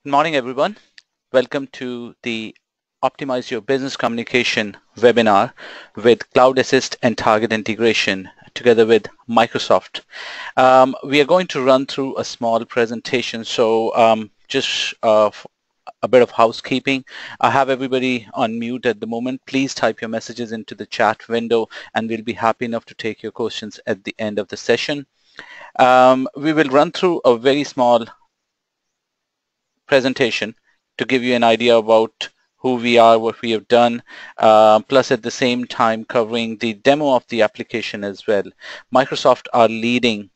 Good morning, everyone. Welcome to the Optimize Your Business Communication webinar with Cloud Assist and Target Integration together with Microsoft. We are going to run through a small presentation, so just a bit of housekeeping. I have everybody on mute at the moment. Please type your messages into the chat window and we'll be happy enough to take your questions at the end of the session. We will run through a very small presentation to give you an idea about who we are, what we have done, plus at the same time covering the demo of the application as well. Microsoft are leading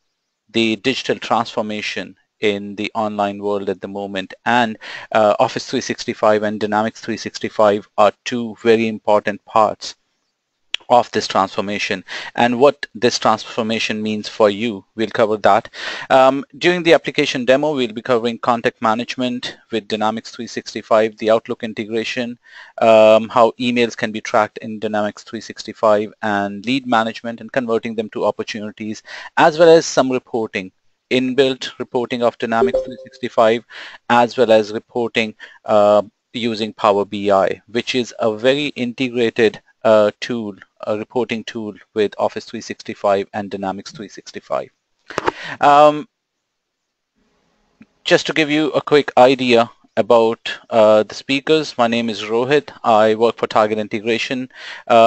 the digital transformation in the online world at the moment, and Office 365 and Dynamics 365 are two very important parts of this transformation and what this transformation means for you. We'll cover that. During the application demo, we'll be covering contact management with Dynamics 365, the Outlook integration, how emails can be tracked in Dynamics 365, and lead management and converting them to opportunities, as well as some reporting, inbuilt reporting of Dynamics 365, as well as reporting using Power BI, which is a very integrated tool, a reporting tool with Office 365 and Dynamics 365. Just to give you a quick idea about the speakers, my name is Rohit. I work for Target Integration,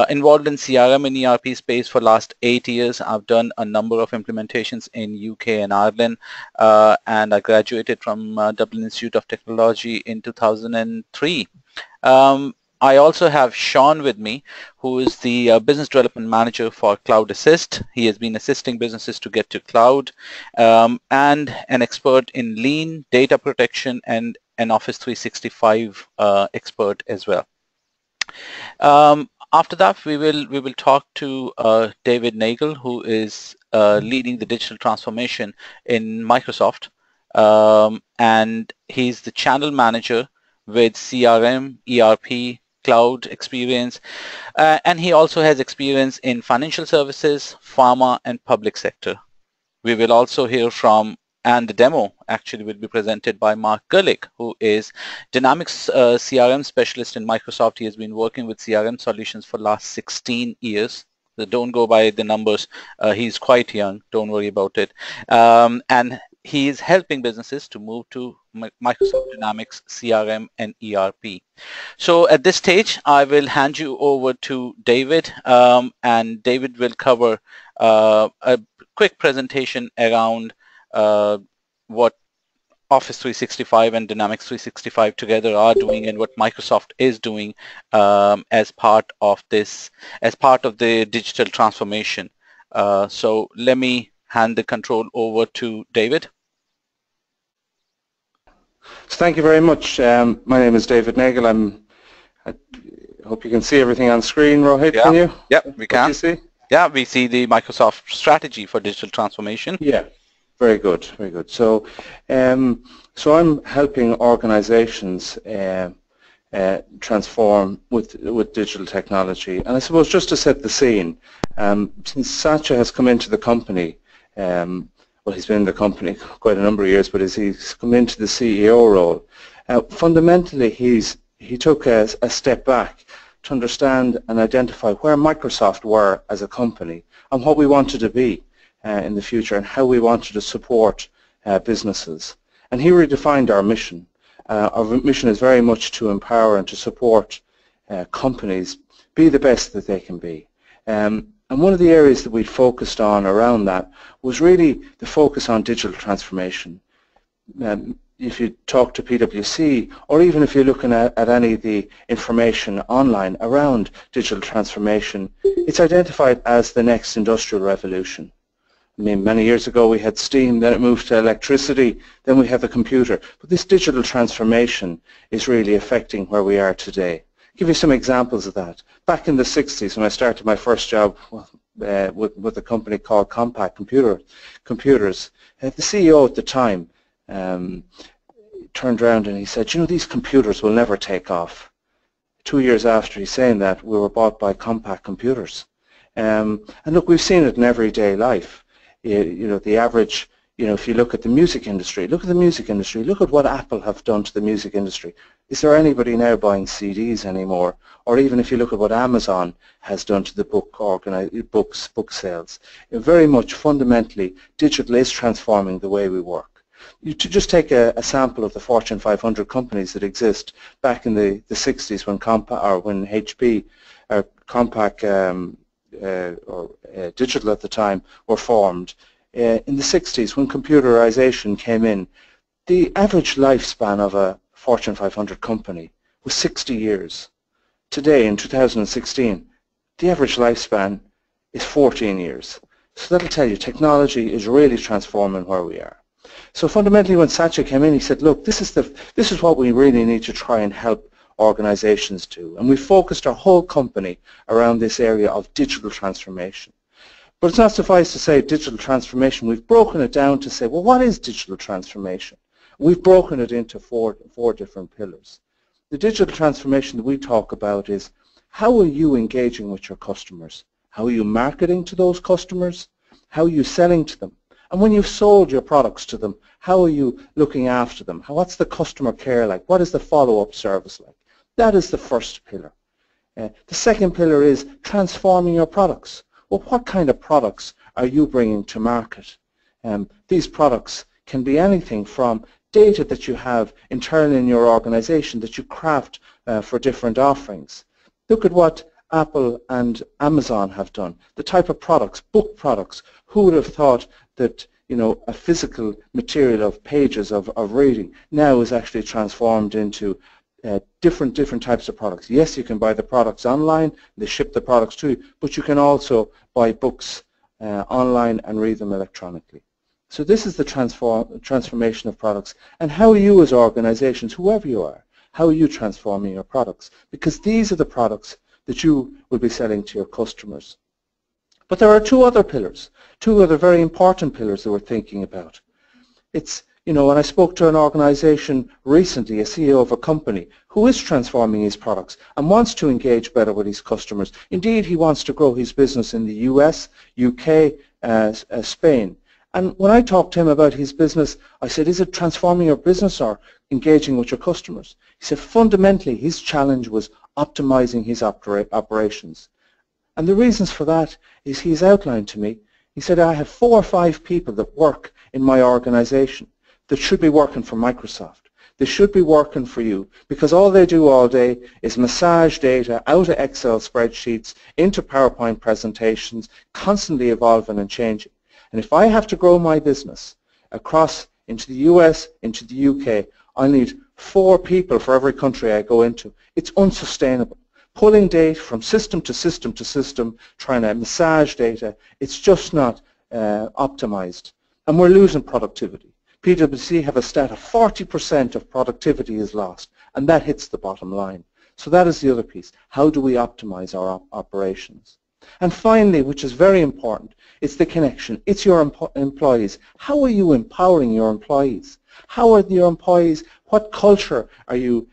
involved in CRM and ERP space for last 8 years. I've done a number of implementations in UK and Ireland, and I graduated from Dublin Institute of Technology in 2003. I also have Seán with me, who is the Business Development Manager for Cloud Assist. He has been assisting businesses to get to cloud, and an expert in lean, data protection, and an Office 365 expert as well. After that, we will talk to David Nagle, who is leading the digital transformation in Microsoft, and he's the channel manager with CRM, ERP, cloud experience, and he also has experience in financial services, pharma, and public sector. We will also hear from, and the demo actually will be presented by Mark Gullick, who is Dynamics CRM specialist in Microsoft. He has been working with CRM solutions for the last 16 years. So don't go by the numbers. He's quite young. Don't worry about it. And he is helping businesses to move to Microsoft Dynamics CRM and ERP. So at this stage, I will hand you over to David, and David will cover a quick presentation around what Office 365 and Dynamics 365 together are doing and what Microsoft is doing as part of this, as part of the digital transformation. So let me hand the control over to David. Thank you very much. My name is David Nagle. I hope you can see everything on screen, Rohit, Yeah. Can you? Yeah, we can. You see? Yeah, we see the Microsoft strategy for digital transformation. Yeah, very good, very good. So, so I'm helping organizations transform with digital technology. And I suppose just to set the scene, since Satya has come into the company, well, he's been in the company quite a number of years, but as he's come into the CEO role, fundamentally he took a step back to understand and identify where Microsoft were as a company and what we wanted to be in the future and how we wanted to support businesses. And he redefined our mission. Our mission is very much to empower and to support companies be the best that they can be. And one of the areas that we focused on around that was really the focus on digital transformation. If you talk to PwC, or even if you're looking at any of the information online around digital transformation, it's identified as the next industrial revolution. I mean, many years ago we had steam, then it moved to electricity, then we have the computer. But this digital transformation is really affecting where we are today. Give you some examples of that. Back in the 60s, when I started my first job with a company called Compaq Computers, the CEO at the time turned around and he said, you know, these computers will never take off. 2 years after he's saying that, we were bought by Compaq Computers. And look, we've seen it in everyday life. You know, the average you know, if you look at the music industry, look at the music industry, look at what Apple have done to the music industry. Is there anybody now buying CDs anymore? Or even if you look at what Amazon has done to the book sales. Very much fundamentally, digital is transforming the way we work. To just take a sample of the Fortune 500 companies that exist back in the 60s when HP or Compaq Digital at the time were formed. In the 60s, when computerization came in, the average lifespan of a Fortune 500 company was 60 years. Today, in 2016, the average lifespan is 14 years. So that'll tell you technology is really transforming where we are. So fundamentally, when Satya came in, he said, look, this is what we really need to try and help organizations do. And we focused our whole company around this area of digital transformation. But it's not suffice to say digital transformation. We've broken it down to say, well, what is digital transformation? We've broken it into four different pillars. The digital transformation that we talk about is, how are you engaging with your customers? How are you marketing to those customers? How are you selling to them? And when you've sold your products to them, how are you looking after them? What's the customer care like? What is the follow-up service like? That is the first pillar. The second pillar is transforming your products. Well, what kind of products are you bringing to market? These products can be anything from data that you have internally in your organization that you craft for different offerings. Look at what Apple and Amazon have done. The type of products, book products. Who would have thought that, you know, a physical material of pages of reading now is actually transformed into different types of products. Yes, you can buy the products online, they ship the products to you, but you can also buy books online and read them electronically. So this is the transformation of products. And how are you as organizations, whoever you are, how are you transforming your products? Because these are the products that you will be selling to your customers. But there are two other pillars, two other very important pillars that we're thinking about. It's, you know, when I spoke to an organization recently, a CEO of a company, who is transforming his products and wants to engage better with his customers. Indeed, he wants to grow his business in the US, UK, Spain. And when I talked to him about his business, I said, is it transforming your business or engaging with your customers? He said, fundamentally, his challenge was optimizing his operations. And the reasons for that is he's outlined to me. He said, I have 4 or 5 people that work in my organization that should be working for Microsoft. They should be working for you because all they do all day is massage data out of Excel spreadsheets into PowerPoint presentations, constantly evolving and changing. And if I have to grow my business across into the US, into the UK, I need 4 people for every country I go into. It's unsustainable. Pulling data from system to system to system, trying to massage data, it's just not optimized. And we're losing productivity. PwC have a stat of 40% of productivity is lost, and that hits the bottom line. So that is the other piece. How do we optimize our operations? And finally, which is very important, it's the connection. It's your employees. How are you empowering your employees? How are your employees, what culture are you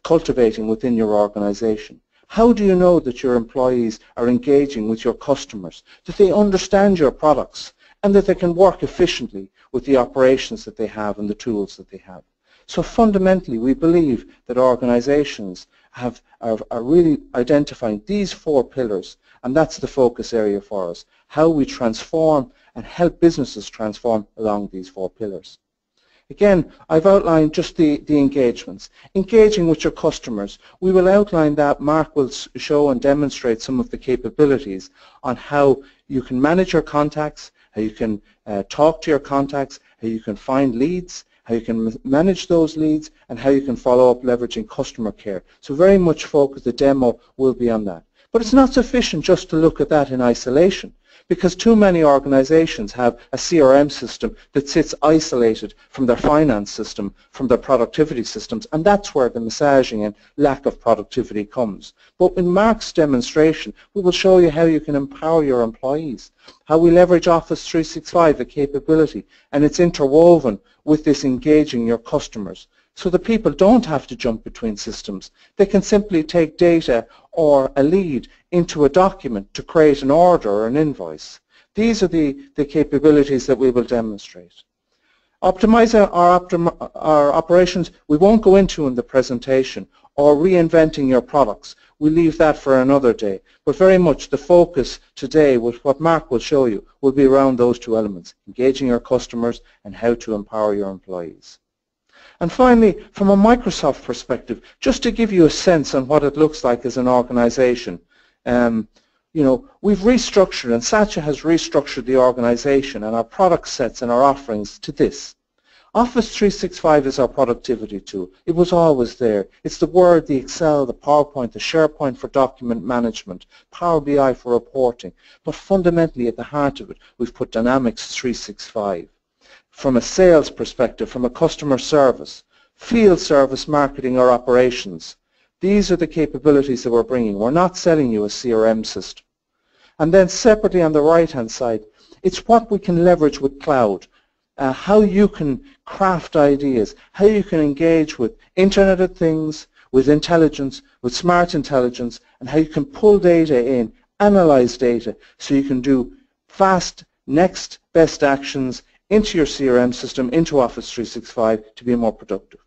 cultivating within your organization? How do you know that your employees are engaging with your customers, that they understand your products, and that they can work efficiently with the operations that they have and the tools that they have? So fundamentally, we believe that organizations are really identifying these 4 pillars, and that's the focus area for us, how we transform and help businesses transform along these 4 pillars. Again, I've outlined just the engagements. Engaging with your customers. We will outline that. Mark will show and demonstrate some of the capabilities on how you can manage your contacts, how you can talk to your contacts, how you can find leads, how you can manage those leads, and how you can follow up leveraging customer care. So very much focus, the demo will be on that. But it's not sufficient just to look at that in isolation, because too many organizations have a CRM system that sits isolated from their finance system, from their productivity systems, and that's where the massaging and lack of productivity comes. But in Mark's demonstration, we will show you how you can empower your employees, how we leverage Office 365, the capability, and it's interwoven with this engaging your customers. So the people don't have to jump between systems. They can simply take data or a lead into a document to create an order or an invoice. These are the capabilities that we will demonstrate. Optimizing our operations, we won't go into in the presentation, or reinventing your products. We'll leave that for another day. But very much the focus today, with what Mark will show you, will be around those two elements, engaging your customers and how to empower your employees. And finally, from a Microsoft perspective, just to give you a sense on what it looks like as an organization, you know, we've restructured, and Satya has restructured the organization and our product sets and our offerings to this. Office 365 is our productivity tool. It was always there. It's the Word, the Excel, the PowerPoint, the SharePoint for document management, Power BI for reporting. But fundamentally at the heart of it, we've put Dynamics 365. From a sales perspective, from a customer service, field service, marketing, or operations, these are the capabilities that we're bringing. We're not selling you a CRM system. And then separately on the right-hand side, it's what we can leverage with cloud, how you can craft ideas, how you can engage with Internet of Things, with intelligence, with smart intelligence, and how you can pull data in, analyze data, so you can do fast, next best actions into your CRM system, into Office 365 to be more productive.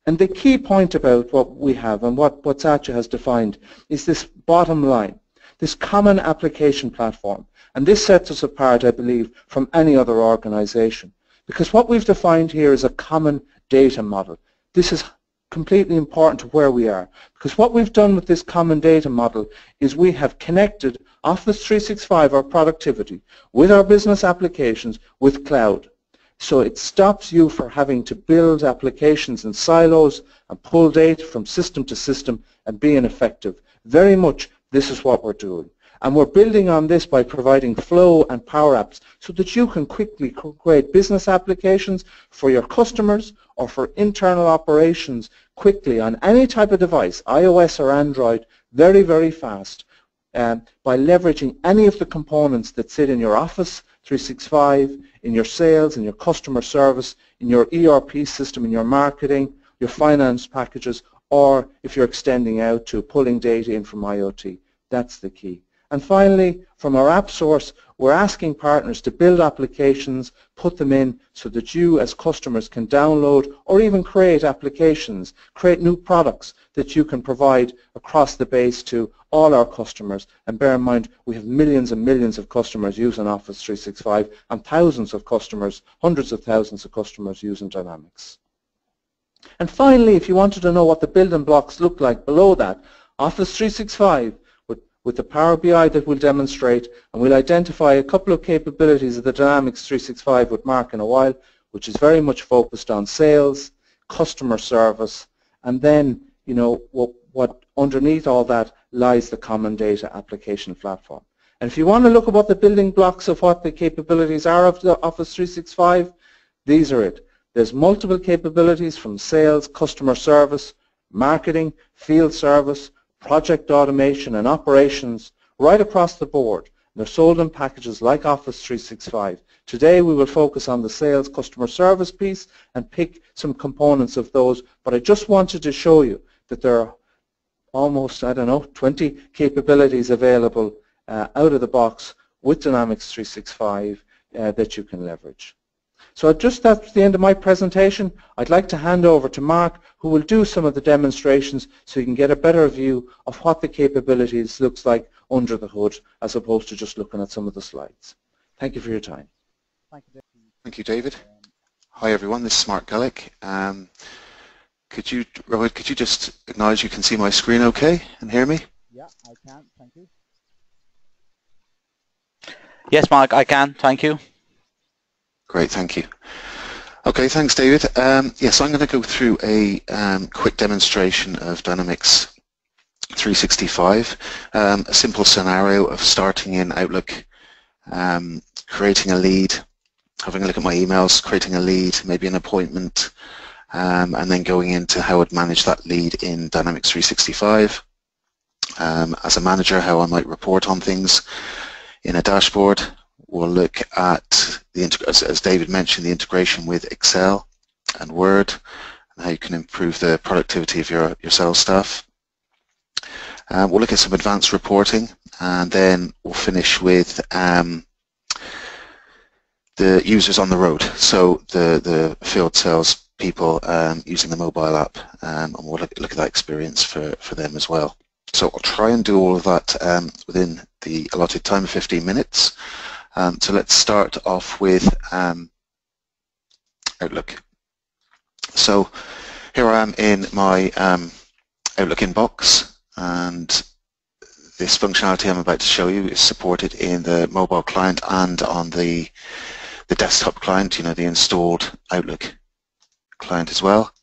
And the key point about what we have and what Satya has defined is this bottom line, this common application platform. And this sets us apart, I believe, from any other organization. Because what we've defined here is a common data model. This is completely important to where we are. Because what we've done with this common data model is we have connected Office 365, our productivity, with our business applications, with cloud. So it stops you from having to build applications in silos and pull data from system to system and be ineffective. Very much this is what we're doing. And we're building on this by providing Flow and Power Apps so that you can quickly create business applications for your customers or for internal operations quickly on any type of device, iOS or Android, very, very fast, by leveraging any of the components that sit in your Office 365, in your sales, in your customer service, in your ERP system, in your marketing, your finance packages, or if you're extending out to pulling data in from IoT. That's the key. And finally, from our app source, we're asking partners to build applications, put them in so that you as customers can download or even create applications, create new products that you can provide across the base to all our customers. And bear in mind, we have millions and millions of customers using Office 365 and thousands of customers, hundreds of thousands of customers using Dynamics. And finally, if you wanted to know what the building blocks look like below that, Office 365 with the Power BI that we'll demonstrate, and we'll identify a couple of capabilities of the Dynamics 365 with Mark in a while, which is very much focused on sales, customer service, and then, you know, what underneath all that lies the common data application platform. And if you want to look at what the building blocks of what the capabilities are of the Office 365, these are it. There's multiple capabilities from sales, customer service, marketing, field service, project automation and operations right across the board. They're sold in packages like Office 365. Today we will focus on the sales customer service piece and pick some components of those, but I just wanted to show you that there are almost, 20 capabilities available out of the box with Dynamics 365 that you can leverage. So that's the end of my presentation. I'd like to hand over to Mark, who will do some of the demonstrations so you can get a better view of what the capabilities looks like under the hood, as opposed to just looking at some of the slides. Thank you for your time. Thank you, David. Hi, everyone. This is Mark Gullick. Rohit, could you just acknowledge you can see my screen okay and hear me? Yeah, I can. Thank you. Yes, Mark, I can. Thank you. Great, thank you. Okay, thanks, David. So I'm going to go through a quick demonstration of Dynamics 365, a simple scenario of starting in Outlook, creating a lead, having a look at my emails, creating a lead, maybe an appointment, and then going into how I'd manage that lead in Dynamics 365. As a manager, how I might report on things in a dashboard. We'll look at, as David mentioned, the integration with Excel and Word, and how you can improve the productivity of your sales staff. We'll look at some advanced reporting, and then we'll finish with the users on the road, so the field sales people using the mobile app, and we'll look at that experience for them as well. So I'll try and do all of that within the allotted time of 15 minutes. So let's start off with Outlook. So here I am in my Outlook inbox, and this functionality I'm about to show you is supported in the mobile client and on the desktop client, you know, the installed Outlook client as well.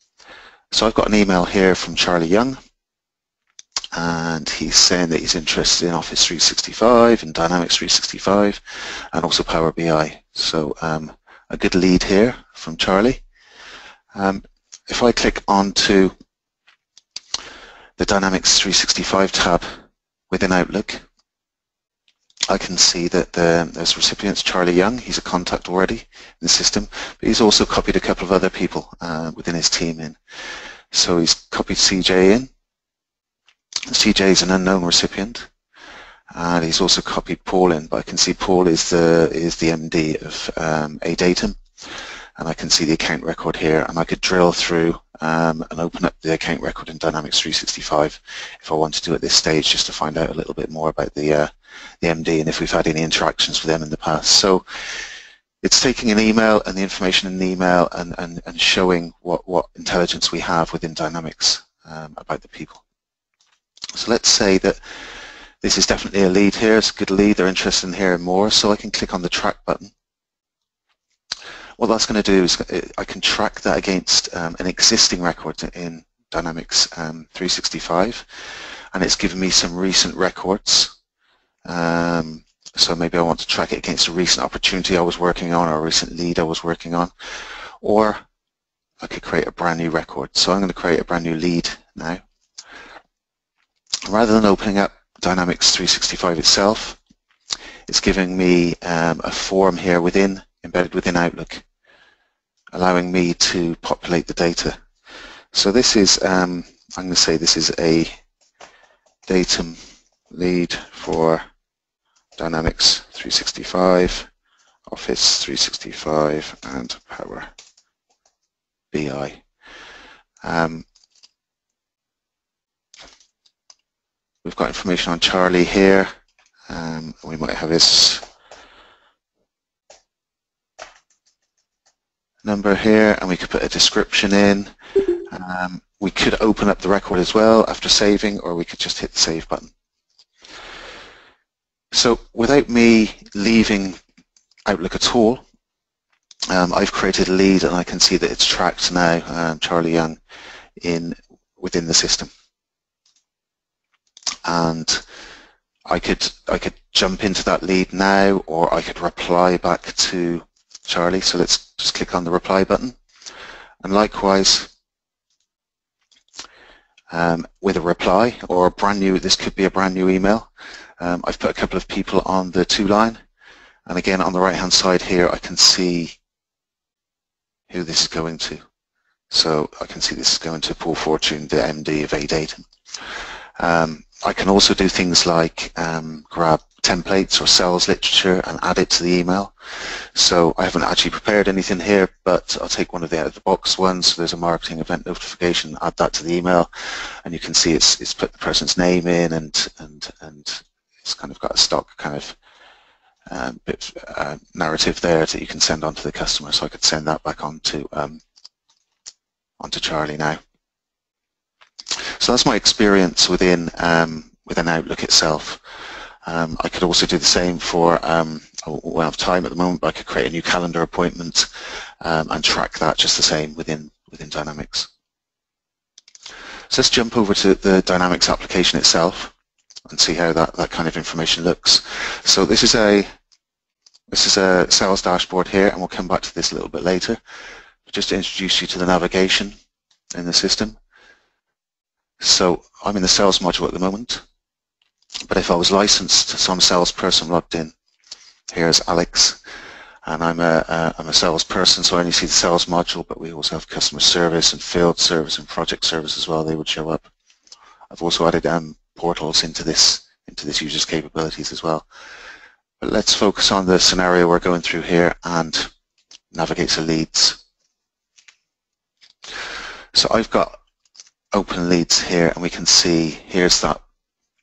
So I've got an email here from Charlie Young, and he's saying that he's interested in Office 365 and Dynamics 365 and also Power BI. So a good lead here from Charlie. If I click onto the Dynamics 365 tab within Outlook, I can see that there's recipients Charlie Young. He's a contact already in the system, but he's also copied a couple of other people within his team in. So he's copied CJ in. CJ is an unknown recipient, and he's also copied Paul in, but I can see Paul is the MD of ADatum, and I can see the account record here, and I could drill through and open up the account record in Dynamics 365 if I wanted to at this stage, just to find out a little bit more about the MD and if we've had any interactions with them in the past. So it's taking an email and the information in the email and showing what intelligence we have within Dynamics about the people. So let's say that this is definitely a lead here. It's a good lead. They're interested in hearing more. So I can click on the track button. What that's going to do is I can track that against an existing record in Dynamics 365, and it's given me some recent records. So maybe I want to track it against a recent opportunity I was working on or a recent lead I was working on, or I could create a brand new record. So I'm going to create a brand new lead now. Rather than opening up Dynamics 365 itself, it's giving me a form here embedded within Outlook, allowing me to populate the data. So this is, I'm going to say this is a datum lead for Dynamics 365, Office 365, and Power BI. We've got information on Charlie here. We might have his number here, and we could put a description in. We could open up the record as well after saving, or we could just hit the save button. So without me leaving Outlook at all, I've created a lead, and I can see that it's tracked now, Charlie Young, within the system. And I could jump into that lead now, or I could reply back to Charlie. So let's just click on the reply button, and likewise with a reply or a brand new, this could be a brand new email. I've put a couple of people on the to line, and again on the right hand side here I can see who this is going to. So I can see this is going to Paul Fortune, the MD of ADatum. I can also do things like grab templates or sales literature and add it to the email. So I haven't actually prepared anything here, but I'll take one of the out-of-the-box ones. So there's a marketing event notification, add that to the email, and you can see it's put the person's name in, and it's kind of got a stock kind of narrative there that you can send on to the customer. So I could send that back onto Charlie now. So that's my experience within Outlook itself. I could also do the same for, when I have time at the moment, I could create a new calendar appointment and track that just the same within Dynamics. So let's jump over to the Dynamics application itself and see how that kind of information looks. So this is a sales dashboard here, and we'll come back to this a little bit later. Just to introduce you to the navigation in the system. So I'm in the sales module at the moment, but if I was licensed, so I'm a salesperson logged in. Here's Alex, and I'm a salesperson, so I only see the sales module, but we also have customer service and field service and project service as well. They would show up. I've also added portals into this user's capabilities as well. But let's focus on the scenario we're going through here and navigate to leads. So I've got open leads here, and we can see here's that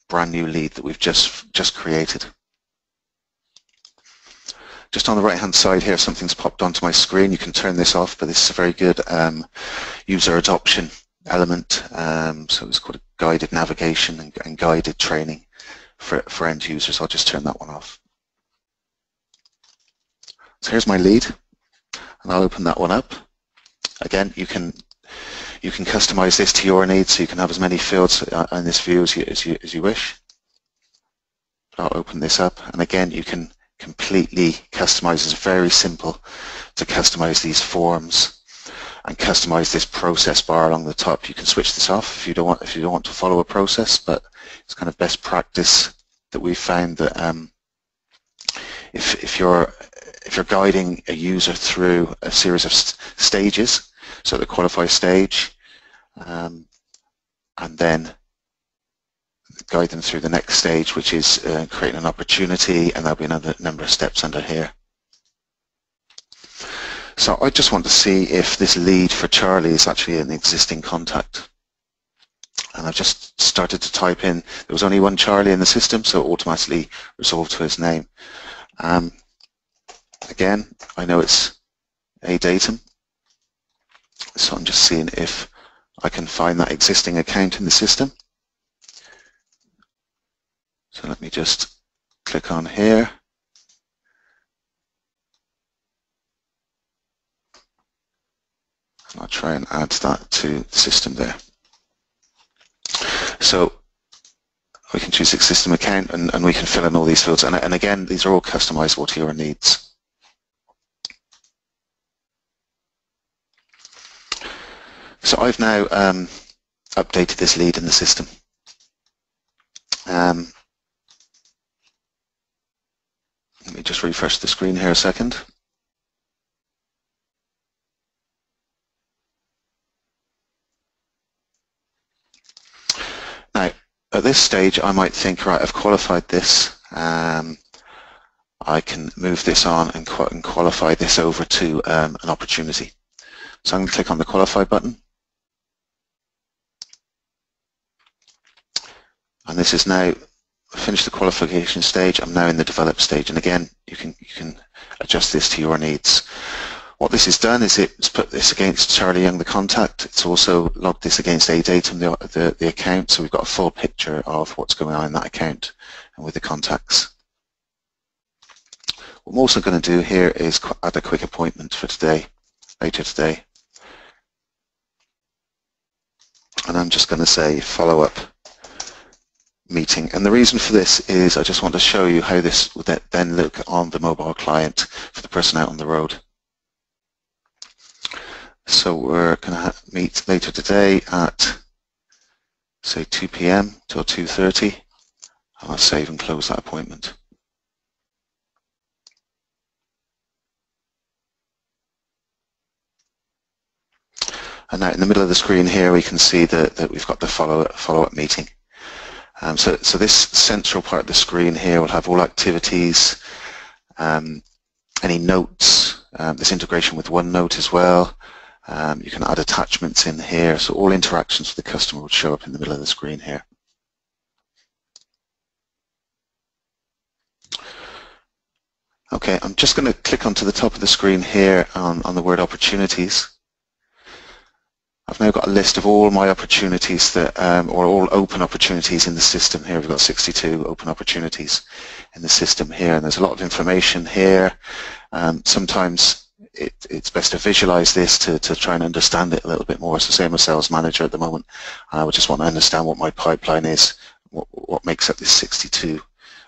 brand new lead that we've just created. Just on the right hand side here, something's popped onto my screen. You can turn this off, but this is a very good user adoption element. So it's called a guided navigation and guided training for end users. I'll just turn that one off. So here's my lead, and I'll open that one up. Again, you can customize this to your needs, so you can have as many fields in this view as you wish. I'll open this up, and again, you can completely customize. It's very simple to customize these forms and customize this process bar along the top. You can switch this off if you don't want to follow a process, but it's kind of best practice that we've found that if you're guiding a user through a series of stages, so the qualify stage, and then guide them through the next stage, which is creating an opportunity, and there'll be another number of steps under here. So I just want to see if this lead for Charlie is actually an existing contact. And I've just started to type in, there was only one Charlie in the system, so it automatically resolved to his name. Again, I know it's a datum, so I'm just seeing if I can find that existing account in the system. So let me just click on here. And I'll try and add that to the system there. So we can choose system account, and we can fill in all these fields. And again, these are all customizable to your needs. So I've now updated this lead in the system. Let me just refresh the screen here a second. Now, at this stage, I might think, right, I've qualified this. I can move this on and qualify this over to an opportunity. So I'm going to click on the qualify button. And this is now finished the qualification stage. I'm now in the develop stage, and again, you can adjust this to your needs. What this has done is it's put this against Charlie Young, the contact. It's also logged this against a datum, the account, so we've got a full picture of what's going on in that account and with the contacts. What I'm also going to do here is add a quick appointment for today, later today. And I'm just going to say follow up meeting, and the reason for this is I just want to show you how this would then look on the mobile client for the person out on the road. So we're going to meet later today at, say, 2 p.m. till 2:30. I'll save and close that appointment. And now in the middle of the screen here, we can see that we've got the follow-up meeting. So this central part of the screen here will have all activities, any notes, this integration with OneNote as well. You can add attachments in here, so all interactions with the customer will show up in the middle of the screen here. Okay, I'm just going to click onto the top of the screen here on the word opportunities. I've now got a list of all my opportunities that, or all open opportunities in the system here. We've got 62 open opportunities in the system here, and there's a lot of information here. Sometimes it's best to visualize this to try and understand it a little bit more. So say I'm a sales manager at the moment, and I would just want to understand what my pipeline is, what makes up this 62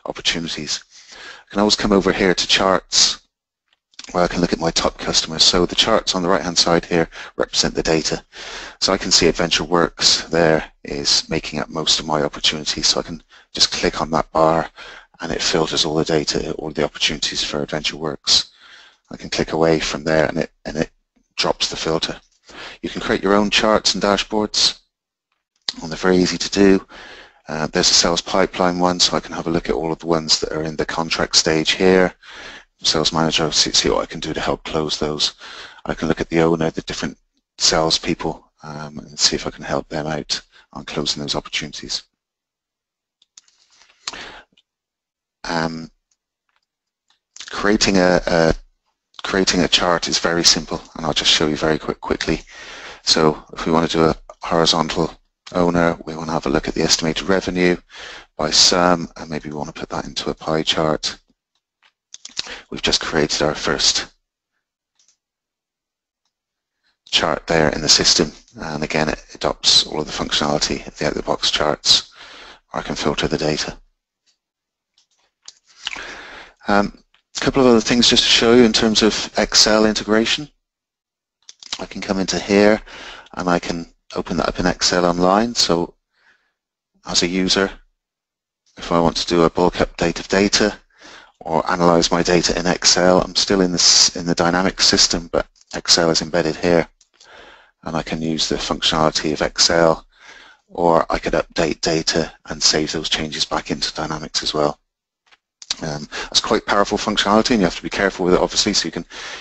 opportunities. I can always come over here to charts, where I can look at my top customers. So the charts on the right hand side here represent the data. So I can see Adventure Works there is making up most of my opportunities. So I can just click on that bar and it filters all the data, all the opportunities for Adventure Works. I can click away from there and it drops the filter. You can create your own charts and dashboards, and they're very easy to do. There's a sales pipeline one, so I can have a look at all of the ones that are in the contract stage here. Sales manager, see what I can do to help close those. I can look at the owner, the different sales people, and see if I can help them out on closing those opportunities. Creating a chart is very simple, and I'll just show you very quickly. So if we want to do a horizontal owner, we want to have a look at the estimated revenue by sum, and maybe we want to put that into a pie chart. We've just created our first chart there in the system, and again it adopts all of the functionality of the out-of-the-box charts. I can filter the data. A couple of other things just to show you in terms of Excel integration. I can come into here and I can open that up in Excel online. So as a user, if I want to do a bulk update of data or analyze my data in Excel, I'm still in the dynamic system, but Excel is embedded here, and I can use the functionality of Excel, or I could update data and save those changes back into Dynamics as well. That's quite powerful functionality, and you have to be careful with it, obviously, so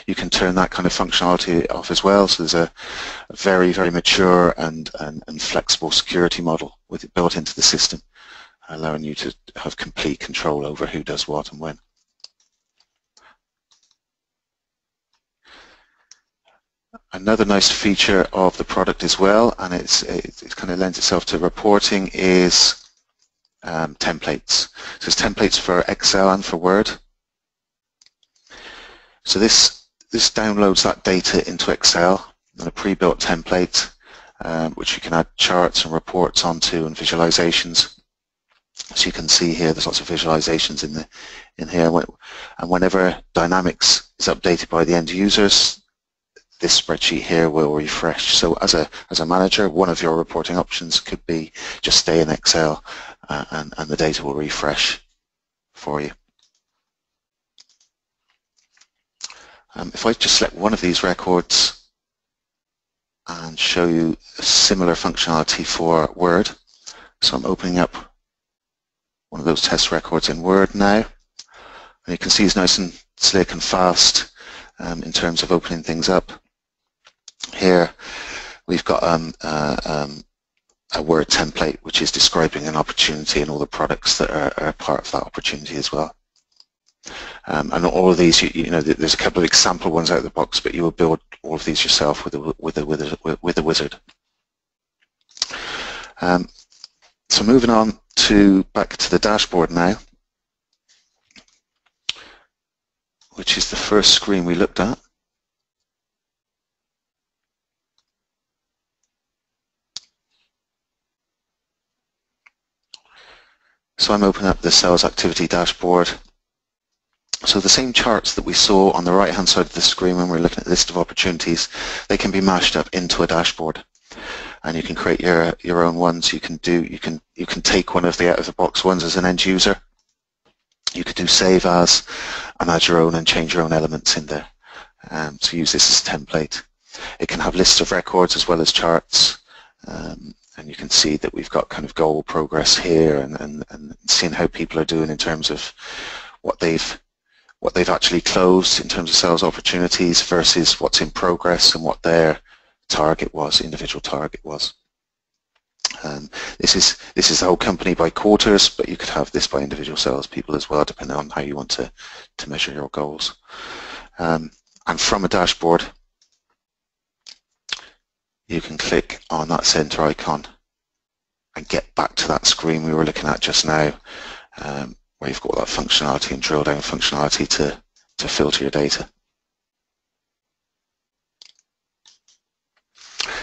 you can turn that kind of functionality off as well. So there's a very, very mature and flexible security model with it built into the system, allowing you to have complete control over who does what and when. Another nice feature of the product as well, and it kind of lends itself to reporting, is templates. So it's templates for Excel and for Word. So this downloads that data into Excel in a pre-built template, which you can add charts and reports onto and visualizations. So you can see here there's lots of visualizations in here, and whenever Dynamics is updated by the end users, this spreadsheet here will refresh. So as a manager, one of your reporting options could be just stay in Excel, and the data will refresh for you. If I just select one of these records and show you a similar functionality for Word, so I'm opening up one of those test records in Word now, and you can see it's nice and slick and fast in terms of opening things up. Here we've got a Word template which is describing an opportunity and all the products that are part of that opportunity as well. And all of these, you know, there's a couple of example ones out of the box, but you will build all of these yourself with a wizard. So moving on back to the dashboard now, which is the first screen we looked at. So I'm opening up the sales activity dashboard. So the same charts that we saw on the right hand side of the screen when we're looking at the list of opportunities, they can be mashed up into a dashboard, and you can create your own ones. You can take one of the out of the box ones as an end user. You could do save as and add your own and change your own elements in there. So use this as a template. It can have lists of records as well as charts. And you can see that we've got kind of goal progress here, and seeing how people are doing in terms of what they've actually closed in terms of sales opportunities versus what's in progress and what their target was, individual target was. This is the whole company by quarters, but you could have this by individual salespeople as well, depending on how you want to measure your goals. And from a dashboard, you can click on that center icon and get back to that screen we were looking at just now, where you've got that functionality and drill down functionality to filter your data.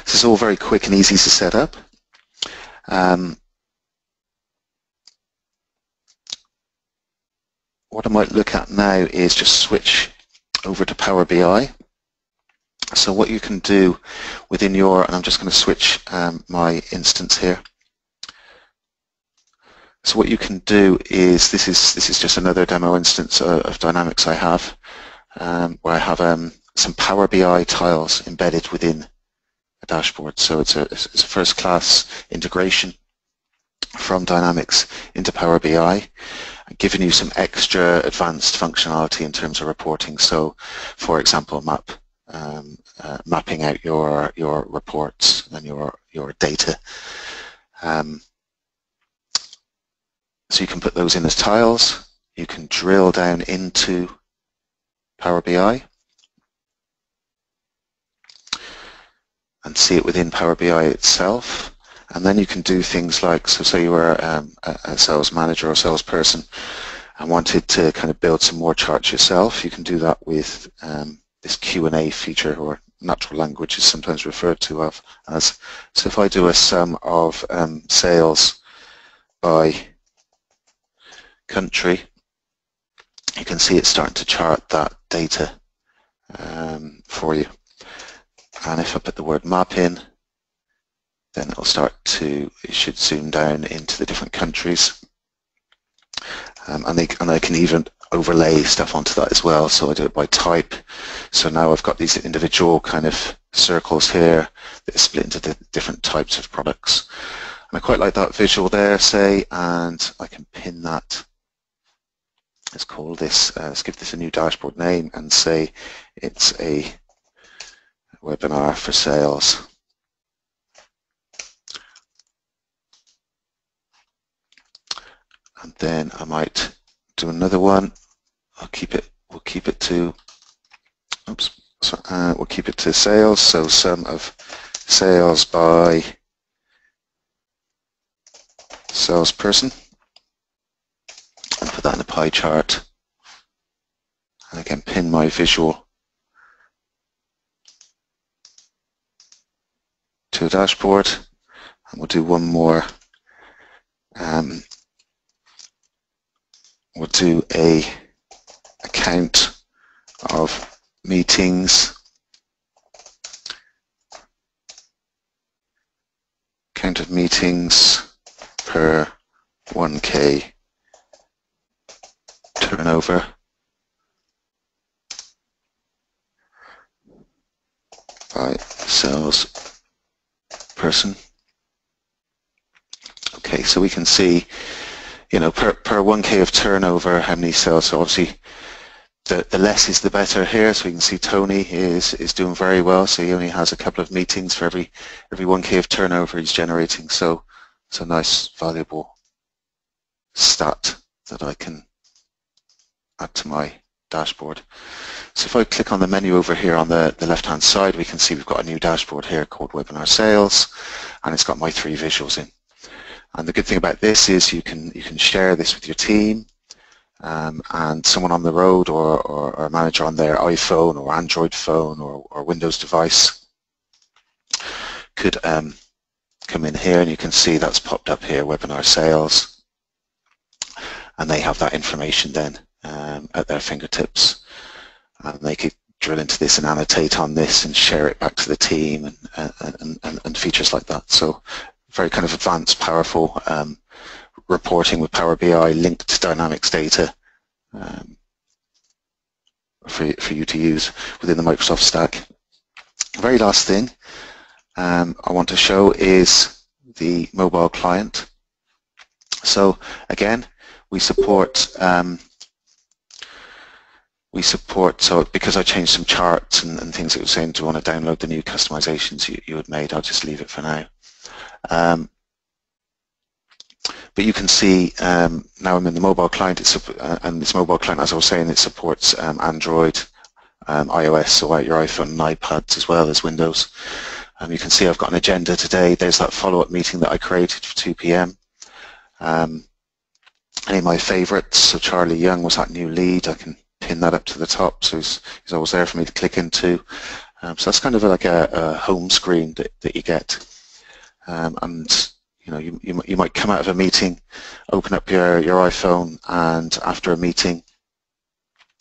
This is all very quick and easy to set up. What I might look at now is just switch over to Power BI. So what you can do within your, and I'm just going to switch my instance here. So what you can do is, this is just another demo instance of Dynamics I have, where I have some Power BI tiles embedded within a dashboard. So it's a first-class integration from Dynamics into Power BI, giving you some extra advanced functionality in terms of reporting. So, for example, mapping out your reports and your data. So you can put those in as tiles. You can drill down into Power BI and see it within Power BI itself. And then you can do things like, so say you were a sales manager or salesperson and wanted to kind of build some more charts yourself. You can do that with this Q&A feature, or natural language is sometimes referred to as. So if I do a sum of sales by country, you can see it's starting to chart that data for you. And if I put the word map in, then it should zoom down into the different countries. And I can even overlay stuff onto that as well. So I do it by type. So now I've got these individual kind of circles here that are split into the different types of products. And I quite like that visual there, say, and I can pin that. Let's call this, let's give this a new dashboard name and say it's a webinar for sales. And then I might do another one. We'll keep it to sales. So sum of sales by salesperson, and put that in a pie chart. And again, pin my visual to a dashboard, and we'll do one more. We'll do a count of meetings, per 1K turnover by sales person. Okay, so we can see, you know, per 1K of turnover, how many sales. So obviously the less is the better here. So we can see Tony is doing very well. So he only has a couple of meetings for every 1K of turnover he's generating. So it's a nice, valuable stat that I can add to my dashboard. So if I click on the menu over here on the left-hand side, we can see we've got a new dashboard here called Webinar Sales, and it's got my 3 visuals in. And the good thing about this is you can share this with your team, and someone on the road or a manager on their iPhone or Android phone or Windows device could come in here, and you can see that's popped up here, Webinar Sales, and they have that information then at their fingertips, and they could drill into this and annotate on this and share it back to the team and features like that. So very kind of advanced, powerful reporting with Power BI linked to Dynamics data for you to use within the Microsoft stack. Very last thing I want to show is the mobile client. So again, we support, so because I changed some charts and things that were saying, do you want to download the new customizations you had made, I'll just leave it for now. But you can see now I'm in the mobile client, and this mobile client, as I was saying, it supports Android, iOS, so out your iPhone and iPads as well as Windows. You can see I've got an agenda today. There's that follow-up meeting that I created for 2 p.m. Any of my favorites, so Charlie Young was that new lead. I can pin that up to the top, so he's always there for me to click into. So that's kind of like a home screen that you get. And you know, you might come out of a meeting, open up your iPhone, and after a meeting,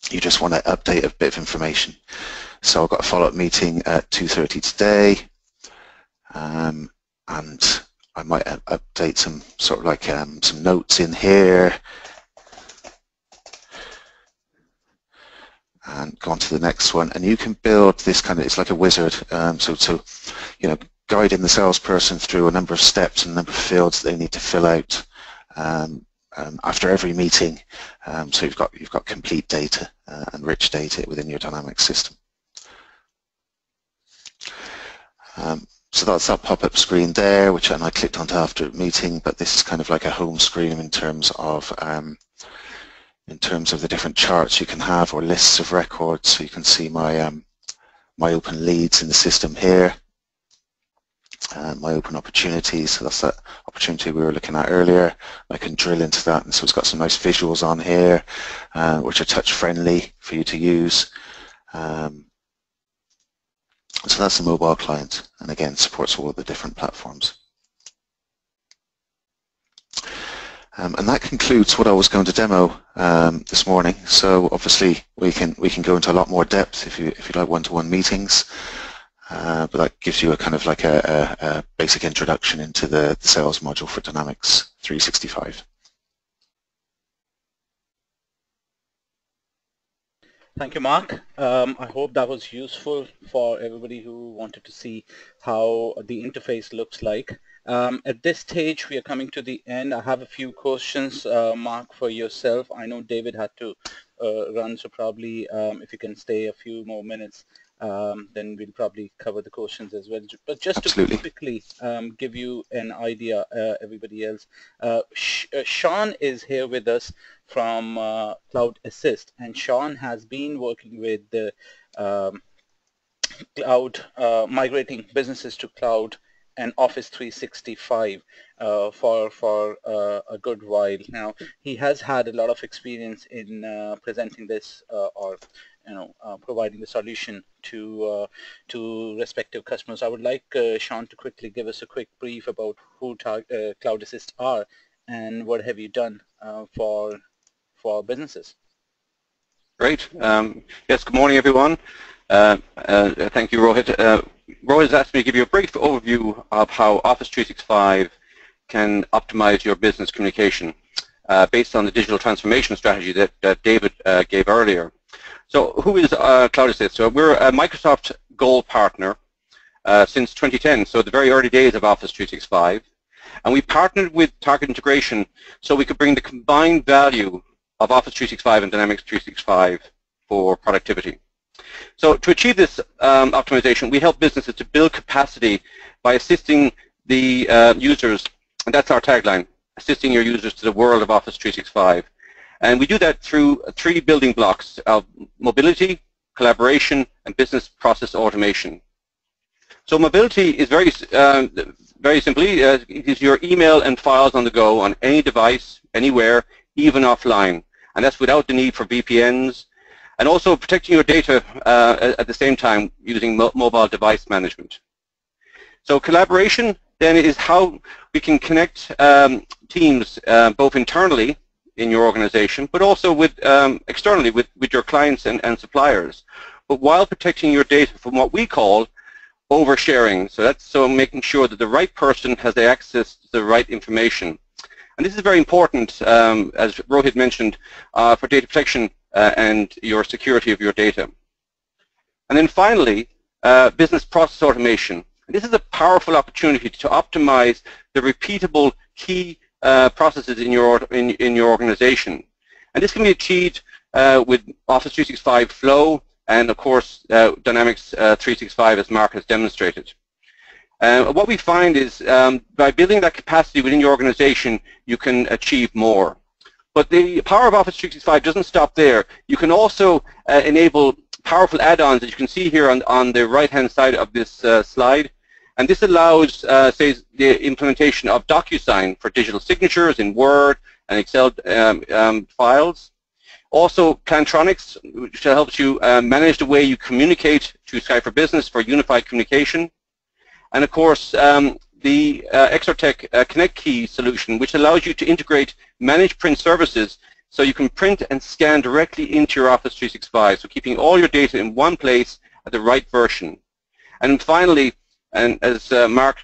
you just want to update a bit of information. So I've got a follow-up meeting at 2:30 today, and I might update some sort of like some notes in here, and go on to the next one. And you can build this kind of, it's like a wizard. So you know, guiding the salesperson through a number of steps and a number of fields that they need to fill out after every meeting. So you've got complete data and rich data within your Dynamics system. So that's that pop-up screen there, which I clicked onto after a meeting, but this is kind of like a home screen in terms of the different charts you can have or lists of records. So you can see my my open leads in the system here, my open opportunities. So that's that opportunity we were looking at earlier. I can drill into that, and so it's got some nice visuals on here, which are touch-friendly for you to use. So that's the mobile client, and again supports all of the different platforms. And that concludes what I was going to demo this morning. So obviously we can go into a lot more depth if you like one-to-one meetings, but that gives you a kind of like a basic introduction into the sales module for Dynamics 365. Thank you, Mark. I hope that was useful for everybody who wanted to see how the interface looks like. At this stage, we are coming to the end. I have a few questions, Mark, for yourself. I know David had to run, so probably if you can stay a few more minutes, then we'll probably cover the questions as well. But just Absolutely. to quickly give you an idea, everybody else, Seán is here with us from Cloud Assist, and Seán has been working with the cloud, migrating businesses to cloud and Office 365 for a good while now. He has had a lot of experience in presenting this or providing the solution to respective customers. I would like Seán to quickly give us a quick brief about who Cloud Assist are and what have you done for businesses. Great. Yes, good morning, everyone. Thank you, Rohit. Rohit has asked me to give you a brief overview of how Office 365 can optimize your business communication based on the digital transformation strategy that David gave earlier. So who is Cloud Assist? So we're a Microsoft Gold partner since 2010, so the very early days of Office 365. And we partnered with Target Integration so we could bring the combined value of Office 365 and Dynamics 365 for productivity. So to achieve this optimization, we help businesses to build capacity by assisting the users, and that's our tagline, assisting your users to the world of Office 365. And we do that through 3 building blocks of mobility, collaboration, and business process automation. So mobility is very simply, it is your email and files on the go on any device, anywhere, even offline. And that's without the need for VPNs, and also protecting your data at the same time using mobile device management. So collaboration then is how we can connect teams both internally in your organization, but also with externally with your clients and suppliers, but while protecting your data from what we call oversharing. So that's making sure that the right person has the access to the right information. And this is very important, as Rohit mentioned, for data protection and your security of your data. And then finally, business process automation. And this is a powerful opportunity to optimize the repeatable key processes in your organization. And this can be achieved with Office 365 Flow and, of course, Dynamics 365, as Mark has demonstrated. What we find is by building that capacity within your organization, you can achieve more. But the power of Office 365 doesn't stop there. You can also enable powerful add-ons, as you can see here on the right-hand side of this slide. And this allows, say, the implementation of DocuSign for digital signatures in Word and Excel files. Also, Plantronics, which helps you manage the way you communicate through Skype for Business for unified communication. And of course, the Exotech Connect Key solution, which allows you to integrate managed print services so you can print and scan directly into your Office 365, so keeping all your data in one place at the right version. And finally, and as Mark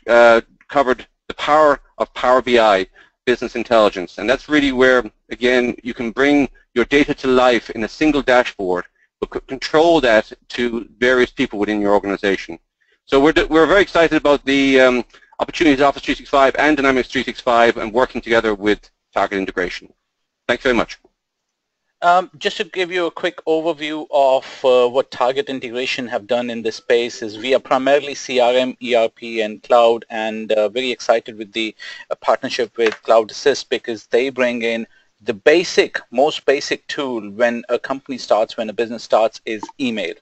covered, the power of Power BI, business intelligence. And that's really where, again, you can bring your data to life in a single dashboard, but control that to various people within your organization. So we're very excited about the opportunities of Office 365 and Dynamics 365 and working together with target integration. Thanks very much. Just to give you a quick overview of what target integration have done in this space is we are primarily CRM, ERP, and cloud, and very excited with the partnership with Cloud Assist because they bring in the most basic tool when a company starts, when a business starts, is email.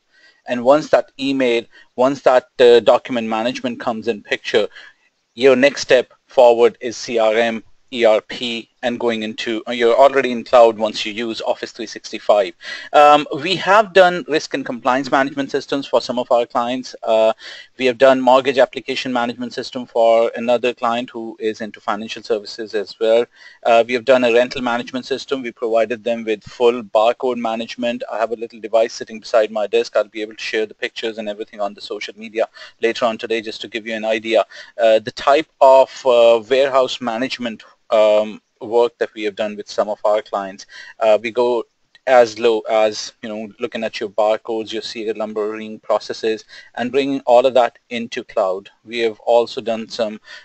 And once that document management comes in picture, your next step forward is CRM, ERP, and going into, you're already in cloud once you use Office 365. We have done risk and compliance management systems for some of our clients. We have done mortgage application management system for another client who is into financial services as well. We have done a rental management system. We provided them with full barcode management. I have a little device sitting beside my desk. I'll be able to share the pictures and everything on the social media later on today just to give you an idea. The type of warehouse management work that we have done with some of our clients, we go as low as, looking at your barcodes, your serial numbering processes, and bringing all of that into cloud. We have also done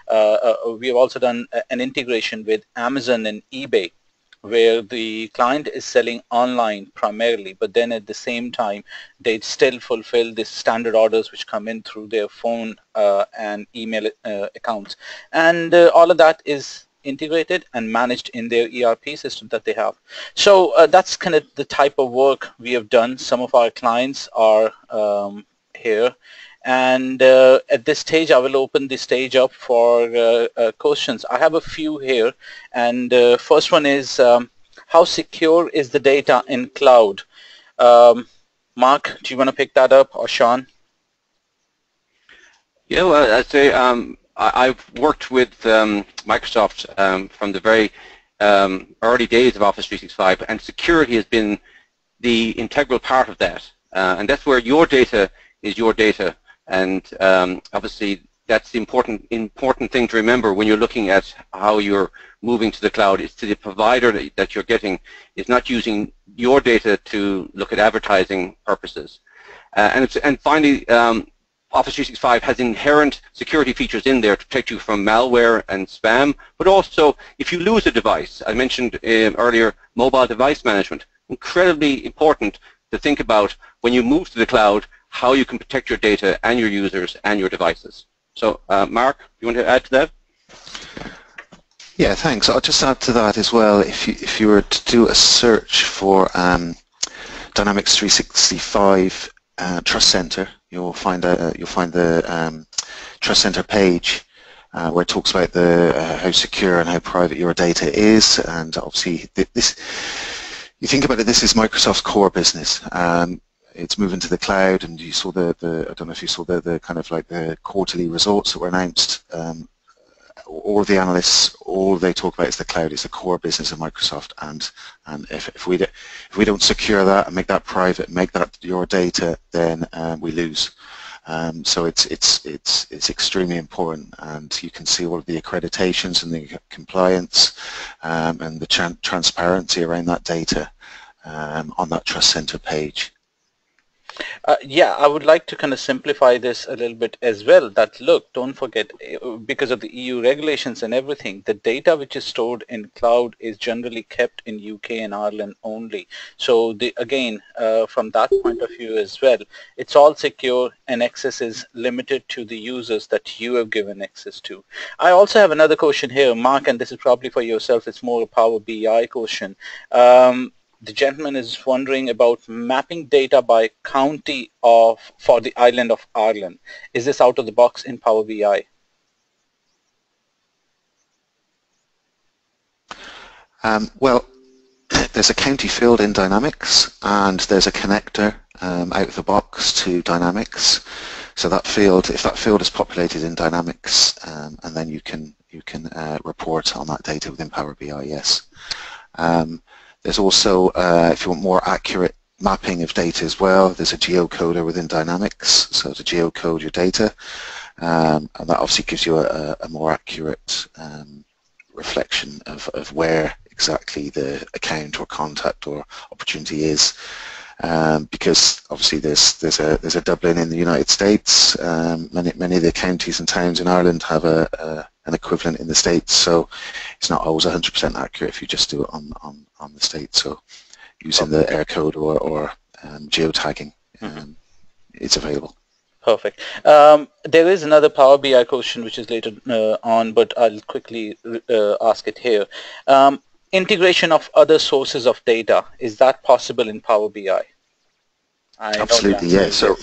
an integration with Amazon and eBay, where the client is selling online primarily, but then at the same time, they still fulfill the standard orders which come in through their phone and email accounts. And all of that is integrated and managed in their ERP system that they have. So that's kind of the type of work we have done. Some of our clients are here. And at this stage, I will open the stage up for questions. I have a few here. And first one is, how secure is the data in cloud? Mark, do you want to pick that up, or Seán? Yeah, well, I'd say I've worked with Microsoft from the very early days of Office 365, and security has been the integral part of that. And that's where your data is your data. And obviously, that's the important thing to remember when you're looking at how you're moving to the cloud. It's to the provider that you're getting is not using your data to look at advertising purposes. And finally, Office 365 has inherent security features in there to protect you from malware and spam, but also if you lose a device, I mentioned earlier mobile device management, incredibly important to think about when you move to the cloud, how you can protect your data and your users and your devices. So Mark, you want to add to that? Yeah, thanks. I'll just add to that as well. If you were to do a search for Dynamics 365 Trust Center, you'll find the Trust Center page where it talks about how secure and how private your data is. And obviously, you think about it, this is Microsoft's core business. It's moving to the cloud, and you saw I don't know if you saw the kind of like the quarterly results that were announced. All the analysts, all they talk about is the cloud is the core business of Microsoft, and if we don't secure that and make that private, make that your data, then we lose. So it's extremely important, and you can see all of the accreditations and the compliance and the transparency around that data on that Trust Center page. Yeah, I would like to kind of simplify this a little bit as well, that look, don't forget, because of the EU regulations and everything, the data which is stored in cloud is generally kept in UK and Ireland only. So again, from that point of view as well, it's all secure and access is limited to the users that you have given access to. I also have another question here, Mark, and this is probably for yourself. It's more a Power BI question. The gentleman is wondering about mapping data by county for the island of Ireland. Is this out of the box in Power BI? Well, there's a county field in Dynamics, and there's a connector out of the box to Dynamics. So that field, if that field is populated in Dynamics, and then you can report on that data within Power BI, yes. There's also, if you want more accurate mapping of data as well, there's a geocoder within Dynamics, so to geocode your data, and that obviously gives you a more accurate reflection of where exactly the account or contact or opportunity is. because obviously there's a Dublin in the United States. Many of the counties and towns in Ireland have an equivalent in the States, so it's not always 100% accurate if you just do it on the States. So using the air code or geotagging, it's available. Perfect. There is another Power BI question which is later on, but I'll quickly ask it here. Integration of other sources of data, is that possible in Power BI? Absolutely, yeah. So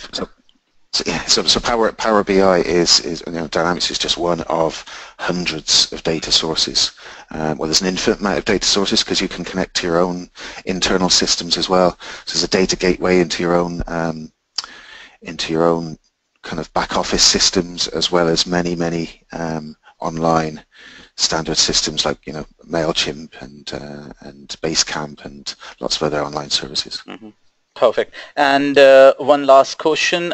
Power BI is Dynamics is just one of hundreds of data sources. Well, there's an infinite amount of data sources because you can connect to your own internal systems as well. So there's a data gateway into your own kind of back office systems, as well as many online standard systems like MailChimp and Basecamp and lots of other online services. Perfect. And one last question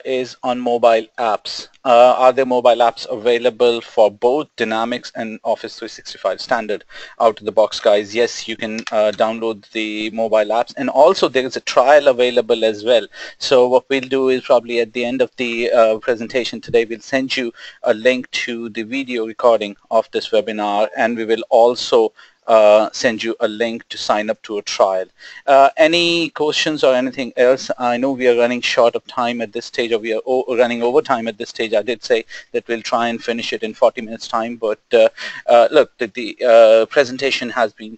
is on mobile apps. Are there mobile apps available for both Dynamics and Office 365 standard out of the box, guys? Yes, you can download the mobile apps, and also there is a trial available as well. So what we'll do is probably at the end of the presentation today, we'll send you a link to the video recording of this webinar, and we will also send you a link to sign up to a trial. Any questions or anything else? I know we are running short of time at this stage, or we are running over time at this stage. I did say that we'll try and finish it in 40 minutes time, but look, the presentation has been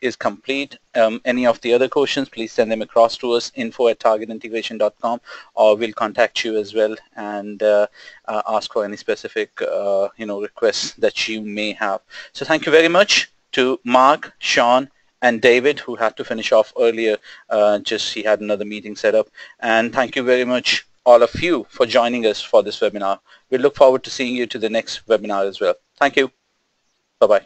is complete. Any of the other questions, please send them across to us, info@targetintegration.com, or we'll contact you as well and ask for any specific requests that you may have. So thank you very much to Mark, Seán, and David, who had to finish off earlier, just he had another meeting set up. And thank you very much, all of you, for joining us for this webinar. We look forward to seeing you to the next webinar as well. Thank you. Bye-bye.